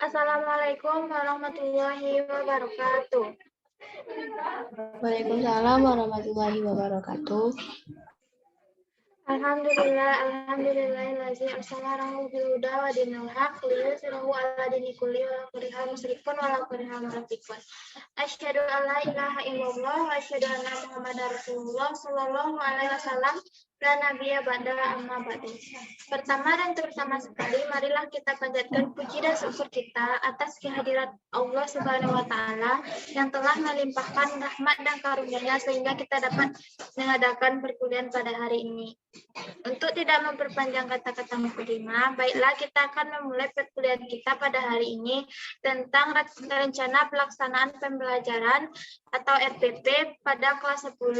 Assalamualaikum warahmatullahi wabarakatuh. Waalaikumsalam warahmatullahi wabarakatuh. Alhamdulillahillazi arsala bil huda wa dinil haq liyuzhirahu ala dini kulli wa karihal musyrikun wa la karihal munafiqun. Asyhadu an la ilaha illallah wa asyhadu anna Muhammadar Rasulullah sallallahu alaihi wasallam. Dan Nabiya ba'da amma ba'du. Pertama dan terutama sekali, marilah kita panjatkan puji dan syukur kita atas kehadirat Allah Subhanahu wa taala yang telah melimpahkan rahmat dan karunia-Nya sehingga kita dapat mengadakan perkuliahan pada hari ini. Untuk tidak memperpanjang kata-kata mukadimah, baiklah kita akan memulai perkuliahan kita pada hari ini tentang rencana pelaksanaan pembelajaran atau RPP pada kelas 10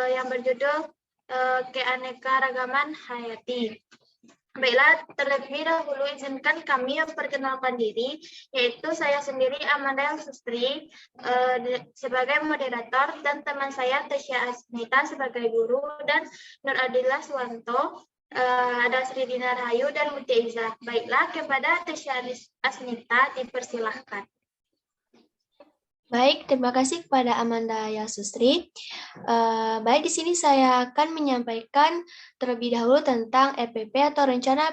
yang berjudul Keanekaragaman Hayati. Baiklah, terlebih dahulu izinkan kami memperkenalkan diri, yaitu saya sendiri Amanda Sustri sebagai moderator dan teman saya Tasya Asmita sebagai guru dan Nur Adila Suwanto, ada Sri Dina Rahayu dan Mutia Izzah. Baiklah, kepada Tasya Asmita dipersilahkan. Baik, terima kasih kepada Amanda Yasustri. Baik, di sini saya akan menyampaikan terlebih dahulu tentang RPP atau Rencana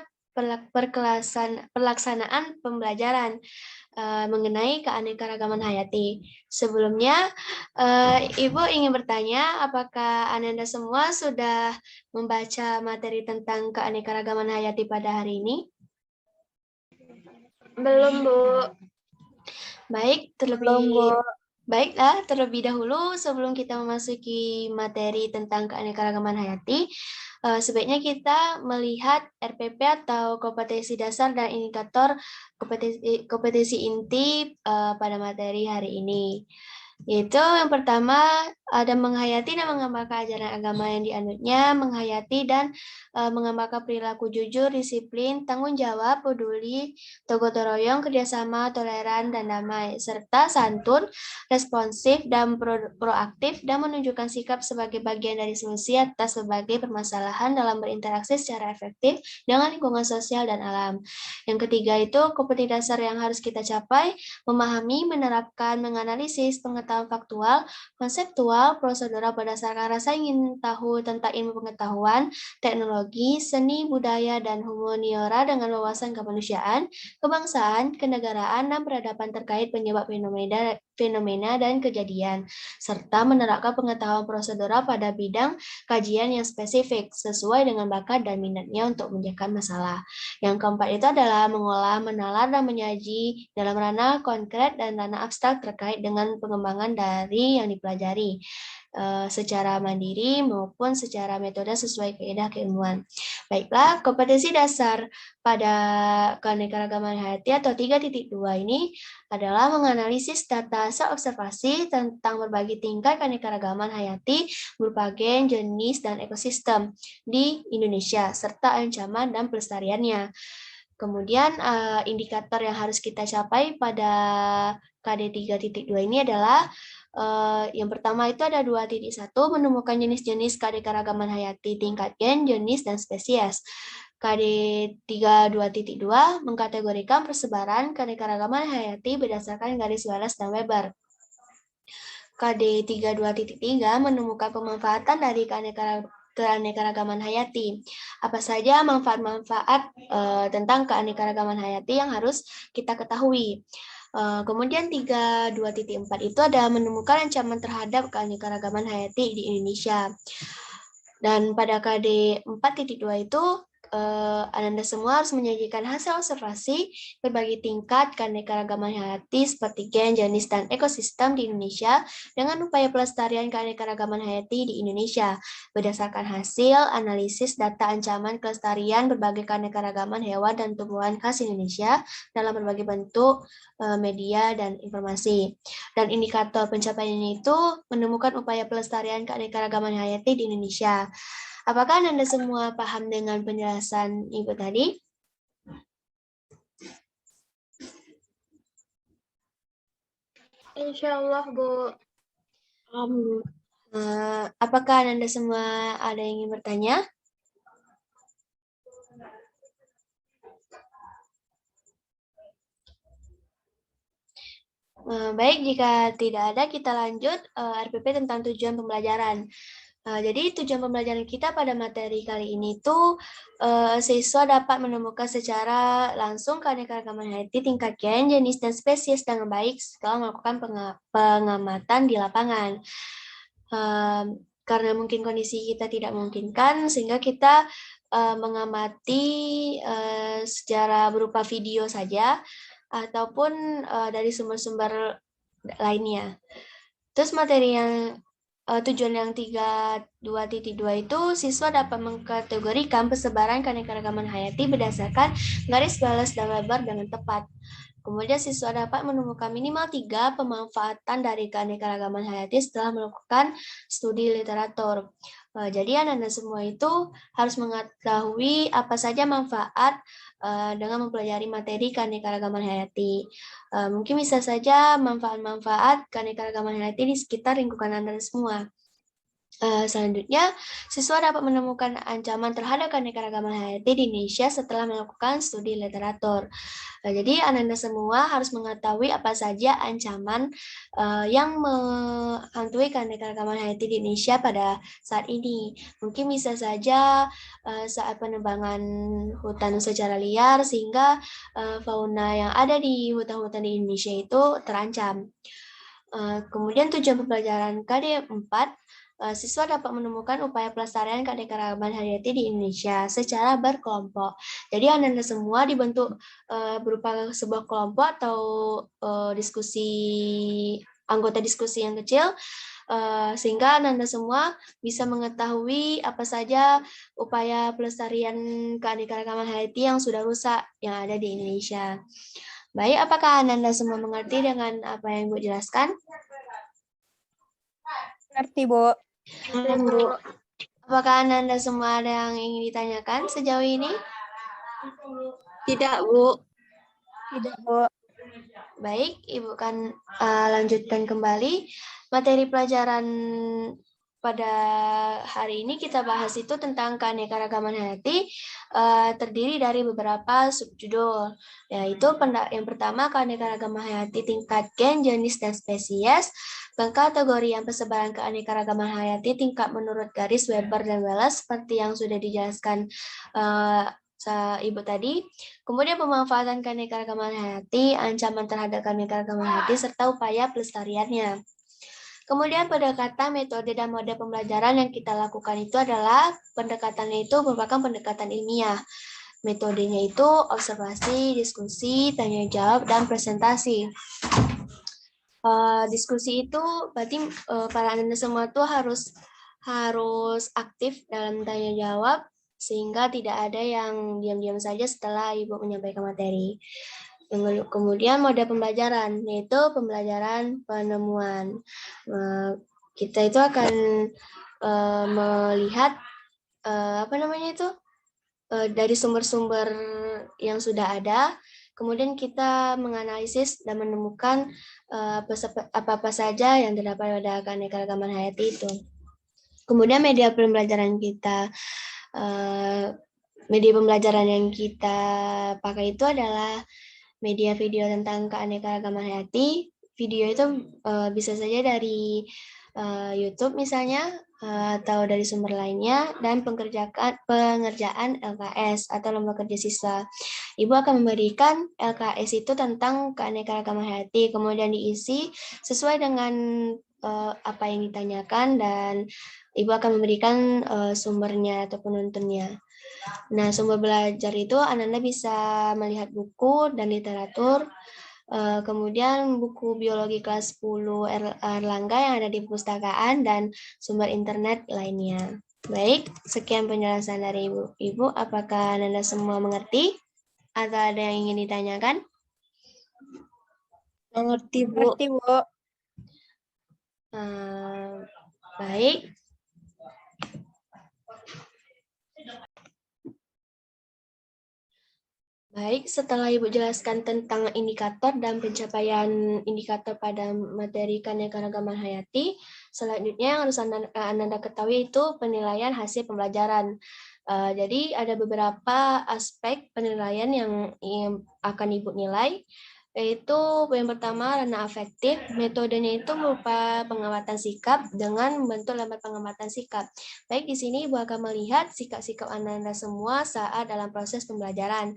Pelaksanaan Pembelajaran mengenai keanekaragaman hayati. Sebelumnya, Ibu ingin bertanya, apakah Ananda semua sudah membaca materi tentang keanekaragaman hayati pada hari ini? Belum, Bu. Baiklah, terlebih dahulu sebelum kita memasuki materi tentang keanekaragaman hayati, sebaiknya kita melihat RPP atau kompetensi dasar dan indikator kompetensi inti pada materi hari ini. Yaitu yang pertama ada menghayati dan mengamalkan ajaran agama yang dianutnya, menghayati dan mengamalkan perilaku jujur, disiplin, tanggung jawab, peduli, gotong royong, kerjasama, toleran, dan damai, serta santun, responsif, dan proaktif, dan menunjukkan sikap sebagai bagian dari solusi atas berbagai permasalahan dalam berinteraksi secara efektif dengan lingkungan sosial dan alam. Yang ketiga itu kompetensi dasar yang harus kita capai, memahami, menerapkan, menganalisis, pengetahuan faktual, konseptual, prosedural berdasarkan rasa ingin tahu tentang ilmu pengetahuan, teknologi, seni, budaya, dan humaniora dengan wawasan kemanusiaan, kebangsaan, kenegaraan, dan peradaban terkait penyebab fenomena dan kejadian, serta menerapkan pengetahuan prosedural pada bidang kajian yang spesifik sesuai dengan bakat dan minatnya untuk menjawab masalah. Yang keempat itu adalah mengolah, menalar, dan menyaji dalam ranah konkret dan ranah abstrak terkait dengan pengembangan dari yang dipelajari secara mandiri maupun secara metode sesuai kaidah keilmuan. Baiklah, kompetensi dasar pada keanekaragaman hayati atau 3.2 ini adalah menganalisis data hasil observasi tentang berbagai tingkat keanekaragaman hayati berupa gen, jenis, dan ekosistem di Indonesia, serta ancaman dan pelestariannya. Kemudian indikator yang harus kita capai pada KD 3.2 ini adalah yang pertama itu ada 2.1, menemukan jenis-jenis keanekaragaman hayati tingkat gen, jenis, dan spesies. KD 32.2 mengkategorikan persebaran keanekaragaman hayati berdasarkan garis Wallace dan Weber. KD 32.3 menemukan pemanfaatan dari keanekaragaman hayati. Apa saja manfaat-manfaat tentang keanekaragaman hayati yang harus kita ketahui. Kemudian 3.2.4 itu ada menemukan ancaman terhadap keanekaragaman hayati di Indonesia. Dan pada KD 4.2 itu Ananda semua harus menyajikan hasil observasi berbagai tingkat keanekaragaman hayati seperti gen, jenis, dan ekosistem di Indonesia dengan upaya pelestarian keanekaragaman hayati di Indonesia berdasarkan hasil analisis data ancaman kelestarian berbagai keanekaragaman hewan dan tumbuhan khas Indonesia dalam berbagai bentuk media dan informasi. Dan indikator pencapaiannya itu menemukan upaya pelestarian keanekaragaman hayati di Indonesia. Apakah Anda semua paham dengan penjelasan Ibu tadi? Insya Allah, Bu. Apakah Anda semua ada yang ingin bertanya? Baik, jika tidak ada, kita lanjut RPP tentang tujuan pembelajaran. Jadi tujuan pembelajaran kita pada materi kali ini tuh siswa dapat menemukan secara langsung keanekaragaman hayati tingkat gen, jenis, dan spesies dengan baik setelah melakukan pengamatan di lapangan. Karena mungkin kondisi kita tidak memungkinkan, sehingga kita mengamati secara berupa video saja ataupun dari sumber-sumber lainnya. Terus materi yang tujuan yang 32.2 itu siswa dapat mengkategorikan persebaran keanekaragaman hayati berdasarkan garis balas dan lebar dengan tepat. Kemudian siswa dapat menemukan minimal 3 pemanfaatan dari keanekaragaman hayati setelah melakukan studi literatur. Jadi anak-anak semua itu harus mengetahui apa saja manfaat dengan mempelajari materi keanekaragaman hayati. Mungkin bisa saja manfaat-manfaat keanekaragaman hayati di sekitar lingkungan Anda semua. Selanjutnya, siswa dapat menemukan ancaman terhadap keanekaragaman hayati di Indonesia setelah melakukan studi literatur. Jadi anak-anak semua harus mengetahui apa saja ancaman yang menghantui keanekaragaman hayati di Indonesia pada saat ini. Mungkin bisa saja saat penebangan hutan secara liar sehingga fauna yang ada di hutan-hutan di Indonesia itu terancam. Kemudian tujuan pembelajaran KD4, siswa dapat menemukan upaya pelestarian keanekaragaman hayati di Indonesia secara berkelompok. Jadi anak-anak semua dibentuk berupa sebuah kelompok atau anggota diskusi yang kecil, sehingga anak-anak semua bisa mengetahui apa saja upaya pelestarian keanekaragaman hayati yang sudah rusak yang ada di Indonesia. Baik, apakah Anda semua mengerti dengan apa yang Ibu jelaskan? Ngerti, Bu. Bu. Apakah Anda semua ada yang ingin ditanyakan sejauh ini? Tidak, Bu. Tidak, Bu. Baik, Ibu kan lanjutkan kembali. Materi pelajaran pada hari ini kita bahas itu tentang keanekaragaman hayati, terdiri dari beberapa subjudul, yaitu yang pertama keanekaragaman hayati tingkat gen, jenis, dan spesies, pengkategorian persebaran keanekaragaman hayati tingkat menurut garis Weber dan Wallace seperti yang sudah dijelaskan Ibu tadi. Kemudian pemanfaatan keanekaragaman hayati, ancaman terhadap keanekaragaman hayati, serta upaya pelestariannya. Kemudian pendekatan, metode, dan mode pembelajaran yang kita lakukan itu adalah pendekatannya itu merupakan pendekatan ilmiah. Metodenya itu observasi, diskusi, tanya jawab, dan presentasi. Diskusi itu berarti para anak semua tuh harus aktif dalam tanya jawab sehingga tidak ada yang diam-diam saja setelah Ibu menyampaikan materi. Kemudian mode pembelajaran, yaitu pembelajaran penemuan. Kita itu akan melihat dari sumber-sumber yang sudah ada, kemudian kita menganalisis dan menemukan apa-apa saja yang terdapat pada keanekaragaman hayati itu. Kemudian media pembelajaran kita, yang kita pakai itu adalah media video tentang keanekaragaman hayati. Video itu bisa saja dari YouTube misalnya, atau dari sumber lainnya, dan pengerjaan LKS atau lomba kerja siswa. Ibu akan memberikan LKS itu tentang keanekaragaman hayati, kemudian diisi sesuai dengan apa yang ditanyakan, dan Ibu akan memberikan sumbernya atau penuntunnya. Nah, sumber belajar itu anak-anak bisa melihat buku dan literatur, kemudian buku biologi kelas 10 Erlangga yang ada di perpustakaan, dan sumber internet lainnya. Baik, sekian penjelasan dari Ibu. Ibu, apakah Anda semua mengerti? Atau ada yang ingin ditanyakan? Mengerti, Bu. Ngerti, Bu. Baik. Baik, setelah Ibu jelaskan tentang indikator dan pencapaian indikator pada materi keanekaragaman hayati, selanjutnya yang harus Anda ketahui itu penilaian hasil pembelajaran. Jadi ada beberapa aspek penilaian yang akan Ibu nilai. Yaitu yang pertama ranah afektif. Metodenya itu berupa pengamatan sikap dengan membentuk lembar pengamatan sikap. Baik, di sini Ibu akan melihat sikap-sikap anak-anak semua saat dalam proses pembelajaran.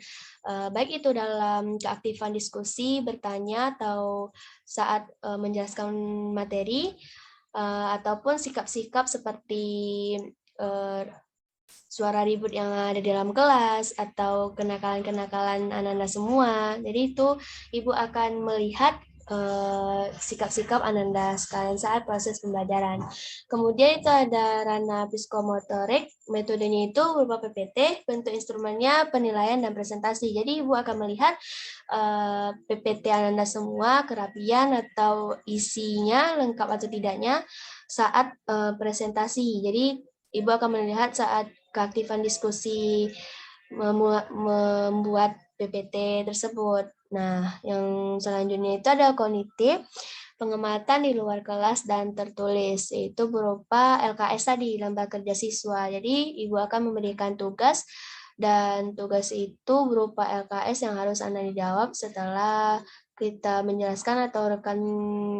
Baik itu dalam keaktifan diskusi, bertanya, atau saat menjelaskan materi, ataupun sikap-sikap seperti suara ribut yang ada di dalam kelas atau kenakalan-kenakalan anak-anak semua. Jadi itu Ibu akan melihat sikap-sikap anak-anak sekalian saat proses pembelajaran. Kemudian itu ada ranah psikomotorik. Metodenya itu berupa PPT, bentuk instrumennya penilaian dan presentasi. Jadi Ibu akan melihat PPT anak-anak semua, kerapian atau isinya lengkap atau tidaknya saat presentasi. Jadi Ibu akan melihat saat keaktifan diskusi membuat PPT tersebut. Nah, yang selanjutnya itu ada kognitif, pengamatan di luar kelas dan tertulis, yaitu berupa LKS tadi, lembar kerja siswa. Jadi, Ibu akan memberikan tugas, dan tugas itu berupa LKS yang harus Anda dijawab setelah kita menjelaskan atau rekan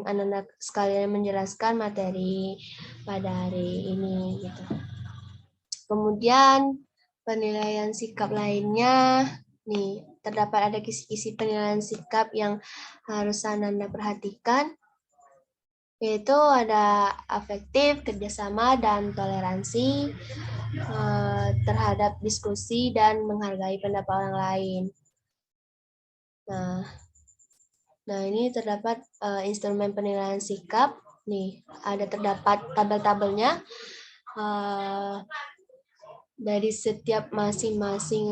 anak-anak sekalian menjelaskan materi pada hari ini gitu. Kemudian penilaian sikap lainnya, nih terdapat ada kisi-kisi penilaian sikap yang harus Anda perhatikan, yaitu ada afektif, kerjasama, dan toleransi terhadap diskusi dan menghargai pendapat orang lain. Nah ini terdapat instrumen penilaian sikap, nih ada terdapat tabel-tabelnya. Dari setiap masing-masing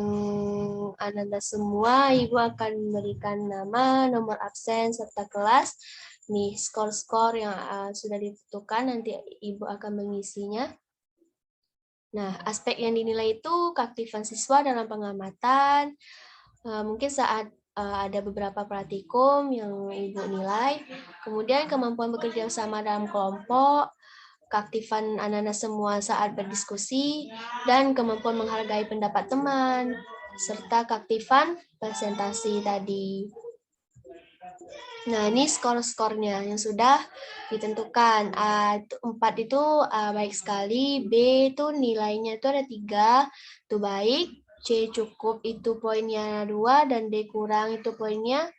anak-anak semua, Ibu akan memberikan nama, nomor absen, serta kelas. Nih, skor-skor yang sudah ditentukan, nanti Ibu akan mengisinya. Nah, aspek yang dinilai itu keaktifan siswa dalam pengamatan, mungkin saat ada beberapa praktikum yang Ibu nilai, kemudian kemampuan bekerja sama dalam kelompok, keaktifan anak-anak semua saat berdiskusi, dan kemampuan menghargai pendapat teman, serta keaktifan presentasi tadi. Nah, ini skor-skornya yang sudah ditentukan. A4 itu baik sekali, B itu nilainya itu ada 3, itu baik, C cukup itu poinnya 2, dan D kurang itu poinnya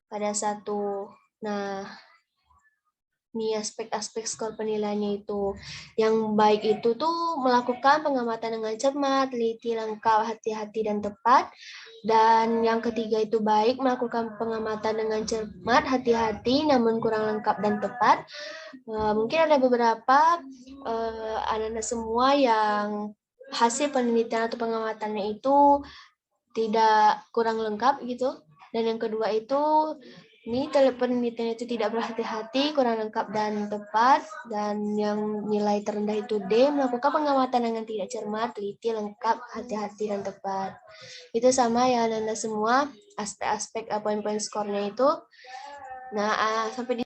ada 1. Nah, ini aspek-aspek skor penilaiannya itu. Yang baik itu tuh melakukan pengamatan dengan cermat, teliti, lengkap, hati-hati, dan tepat. Dan yang ketiga itu baik melakukan pengamatan dengan cermat, hati-hati, namun kurang lengkap dan tepat. Mungkin ada beberapa anak-anak semua yang hasil penelitian atau pengamatannya itu tidak kurang lengkap gitu. Dan yang kedua itu ini penelitian itu tidak berhati-hati, kurang lengkap dan tepat, dan yang nilai terendah itu D, melakukan pengamatan dengan tidak cermat, teliti, lengkap, hati-hati, dan tepat. Itu sama ya Anda semua, aspek-aspek poin-poin skornya itu. Nah, sampai di